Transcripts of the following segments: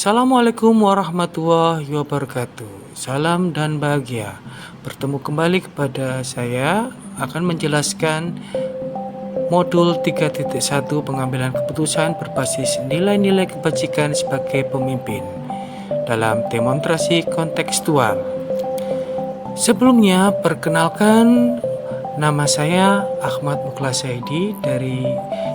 Assalamualaikum warahmatullahi wabarakatuh. Salam dan bahagia. Bertemu kembali kepada saya akan menjelaskan modul 3.1 pengambilan keputusan berbasis nilai-nilai kebajikan sebagai pemimpin dalam demonstrasi kontekstual. Sebelumnya, perkenalkan, nama saya Ahmad Mukhlas Saidi dari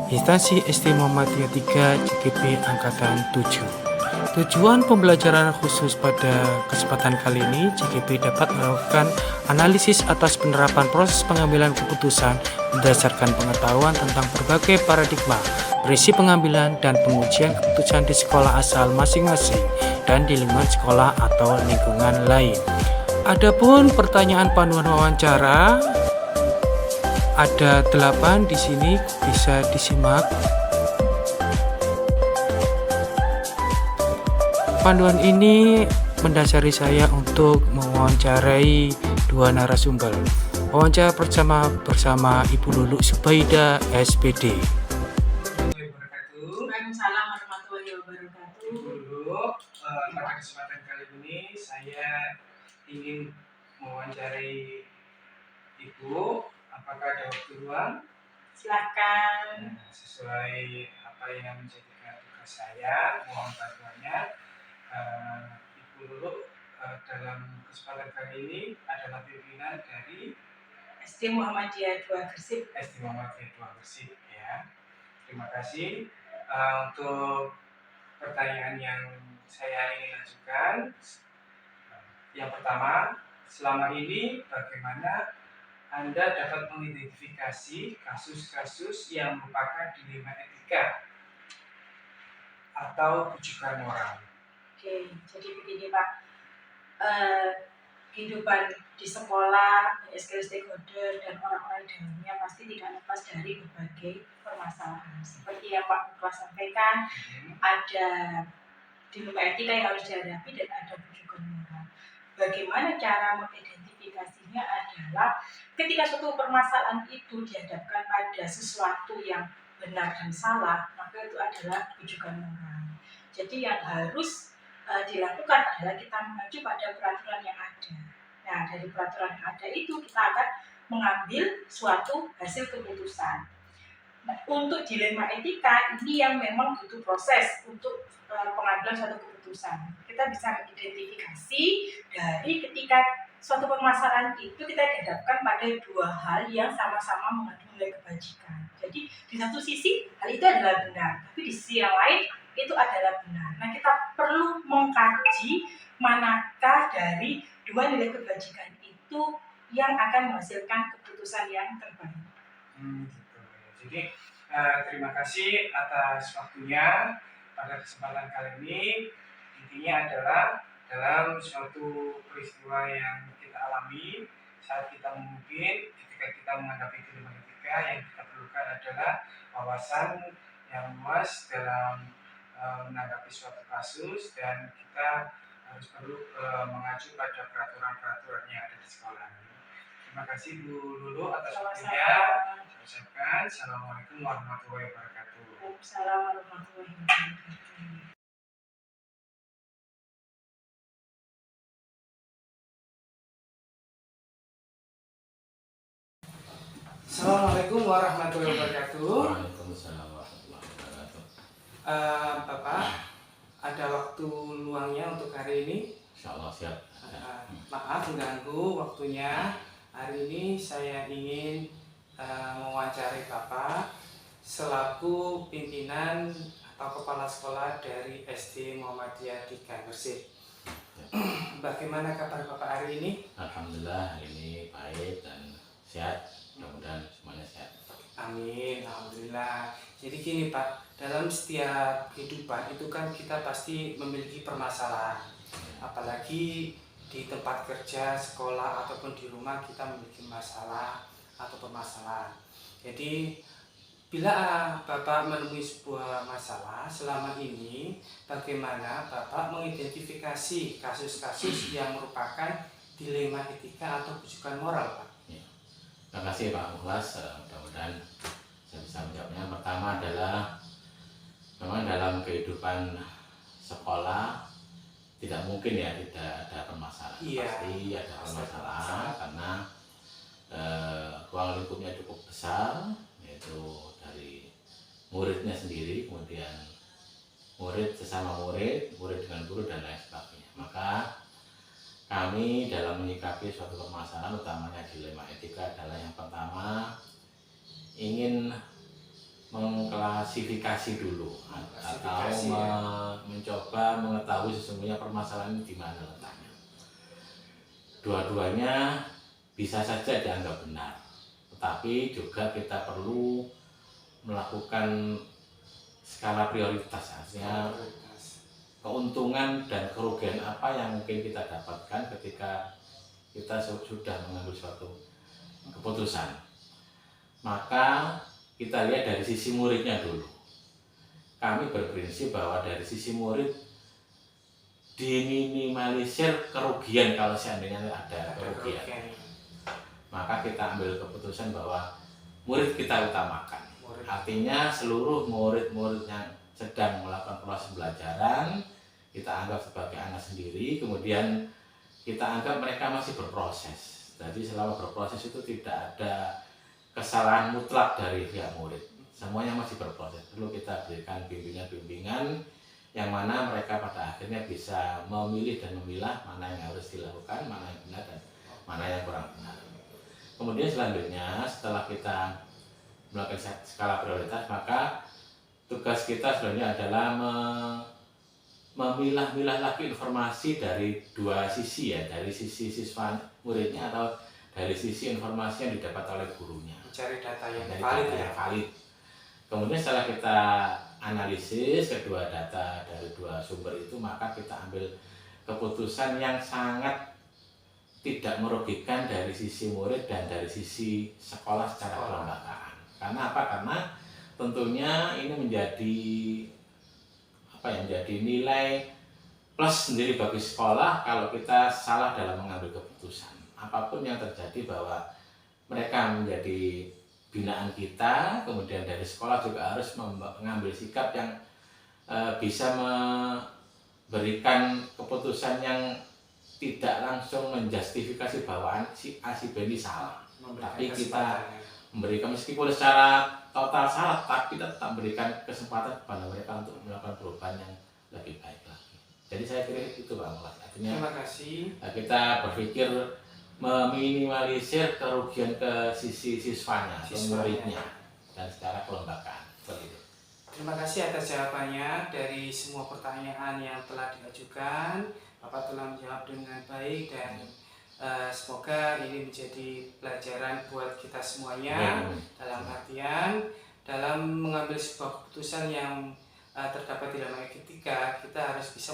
instansi SD Muhammadiyah 3 JKP Angkatan 7. Tujuan pembelajaran khusus pada kesempatan kali ini, JKP dapat melakukan analisis atas penerapan proses pengambilan keputusan berdasarkan pengetahuan tentang berbagai paradigma, prinsip pengambilan dan pengujian keputusan di sekolah asal masing-masing dan di lingkungan sekolah atau lingkungan lain. Adapun pertanyaan panduan wawancara ada 8 di sini, bisa disimak. Panduan ini mendasari saya untuk mewawancarai dua narasumber. Wawancara bersama Ibu Lulu Subaida, SPD. Waalaikumsalam warahmatullahi wabarakatuh. Ibu Lulu, pada kesempatan kali ini saya ingin mewawancarai Ibu. Apakah ada waktu luang? Silakan. Sesuai apa yang menjadi tugas saya, mohon bantuannya. Ibu Lulu dalam kesempatan kali ini adalah pimpinan dari SD Muhammadiyah 2 Gresik. SD Muhammadiyah 2 Gresik ya. Terima kasih untuk pertanyaan yang saya ingin ajukan. Yang pertama, selama ini bagaimana Anda dapat mengidentifikasi kasus-kasus yang merupakan dilema etika atau rujukan moral? Oke, jadi begini Pak, kehidupan di sekolah, stakeholder dan orang-orang di dalamnya pasti tidak lepas dari berbagai permasalahan. Seperti yang Pak Mukhlas sampaikan, ada dilema etika yang harus dihadapi dan ada rujukan moral. Bagaimana cara mengidentifikasinya adalah ketika suatu permasalahan itu dihadapkan pada sesuatu yang benar dan salah, maka itu adalah rujukan moral. Jadi yang harus dilakukan adalah kita mengacu pada peraturan yang ada. Nah, dari peraturan yang ada itu kita akan mengambil suatu hasil keputusan. Nah, untuk dilema etika ini yang memang butuh proses untuk pengambilan suatu keputusan. Kita bisa mengidentifikasi dari ketika suatu permasalahan itu kita dihadapkan pada dua hal yang sama-sama mengandung nilai kebajikan. Jadi di satu sisi hal itu adalah benar, tapi di sisi yang lain itu adalah benar. Nah, kita perlu mengkaji manakah dari dua nilai kebajikan itu yang akan menghasilkan keputusan yang terbaik. Gitu. Jadi terima kasih atas waktunya pada kesempatan kali ini. Intinya adalah dalam suatu peristiwa yang kita alami saat kita memimpin, ketika kita menghadapi dilema etika, yang kita perlukan adalah wawasan yang luas dalam menanggapi suatu kasus, dan kita harus perlu mengacu pada peraturan-peraturan yang ada di sekolah. Terima kasih Bu Lulu atas waktunya. Saya ucapkan Assalamualaikum warahmatullahi wabarakatuh. Waalaikumsalam warahmatullahi wabarakatuh. Assalamualaikum warahmatullahi wabarakatuh. Waalaikumsalam warahmatullahi wabarakatuh. Bapak, ada waktu luangnya untuk hari ini? Insyaallah siap. Maaf mengganggu waktunya. Hari ini saya ingin mewawancarai Bapak selaku pimpinan atau kepala sekolah dari SD Muhammadiyah 3 Gresik. Bagaimana kabar Bapak hari ini? Alhamdulillah hari ini baik dan sehat. Mudah-mudahan semuanya sehat. Amin, alhamdulillah. Jadi gini Pak, dalam setiap kehidupan itu kan kita pasti memiliki permasalahan. Apalagi di tempat kerja, sekolah, ataupun di rumah kita memiliki masalah atau permasalahan. Jadi bila Bapak menemui sebuah masalah terselama ini, bagaimana Bapak mengidentifikasi kasus-kasus yang merupakan dilema etika atau rujukan moral, Pak? Terima kasih Pak Mukhlas. Mudah-mudahan saya bisa menjawabnya. Pertama adalah memang dalam kehidupan sekolah tidak mungkin ya tidak ada permasalahan. Iya, Pasti ada pasti ada permasalahan masalah. karena ruang lingkupnya cukup besar, yaitu dari muridnya sendiri, kemudian murid sesama murid, murid dengan guru dan lain sebagainya. Maka kami dalam menyikapi suatu permasalahan, utamanya dilema etika, adalah yang pertama ingin mengklasifikasi dulu atau mencoba mengetahui sesungguhnya permasalahan ini di mana letaknya. Dua-duanya bisa saja dianggap benar, tetapi juga kita perlu melakukan skala prioritas, artinya keuntungan dan kerugian apa yang mungkin kita dapatkan ketika kita sudah mengambil suatu keputusan. Maka kita lihat dari sisi muridnya dulu. Kami berprinsip bahwa dari sisi murid diminimalisir kerugian kalau seandainya ada kerugian. Maka kita ambil keputusan bahwa murid kita utamakan. Artinya seluruh murid-murid yang sedang melakukan proses pembelajaran kita anggap sebagai anak sendiri, kemudian kita anggap mereka masih berproses. Jadi selama berproses itu tidak ada kesalahan mutlak dari pihak murid, semuanya masih berproses. Perlu kita berikan bimbingan-bimbingan yang mana mereka pada akhirnya bisa memilih dan memilah mana yang harus dilakukan, mana yang benar dan mana yang kurang benar. Kemudian selanjutnya setelah kita melakukan skala prioritas, maka tugas kita sebenarnya adalah memilah-milah lagi informasi dari dua sisi ya, dari sisi siswa muridnya atau dari sisi informasi yang didapat oleh gurunya. Mencari data yang valid ya. Kemudian setelah kita analisis kedua data dari dua sumber itu, maka kita ambil keputusan yang sangat tidak merugikan dari sisi murid dan dari sisi sekolah secara kelembagaan. Karena apa? Karena tentunya ini menjadi nilai plus sendiri bagi sekolah kalau kita salah dalam mengambil keputusan. Apapun yang terjadi bahwa mereka menjadi binaan kita, kemudian dari sekolah juga harus mengambil sikap yang bisa memberikan keputusan yang tidak langsung menjustifikasi bahwa si A si B ini salah. Tapi kita memberikan meskipun secara total salah, tapi tetap memberikan kesempatan kepada mereka untuk melakukan perubahan yang lebih baik lagi. Jadi saya kira itu Pak Mulas. Artinya terima kasih. Kita berpikir meminimalisir kerugian ke sisi siswanya atau muridnya dan secara kelembagaan. Terima kasih atas jawabannya dari semua pertanyaan yang telah diajukan. Bapak telah menjawab dengan baik dan semoga ini menjadi pelajaran buat kita semuanya. Dalam artian dalam mengambil sebuah keputusan yang terdapat di dalam etika, kita harus bisa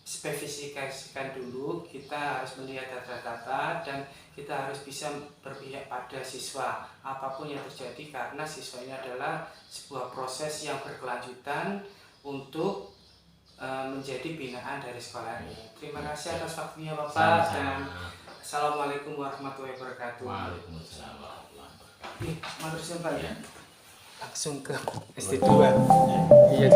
spesifikasikan dulu, kita harus melihat data-data dan kita harus bisa berpihak pada siswa apapun yang terjadi, karena siswa ini adalah sebuah proses yang berkelanjutan untuk menjadi binaan dari sekolah ini. Terima kasih atas waktunya Bapak dan Assalamualaikum warahmatullahi wabarakatuh. Waalaikumsalam warahmatullahi wabarakatuh. Matur suwun Pak ya. Langsung ke SD2. Iya.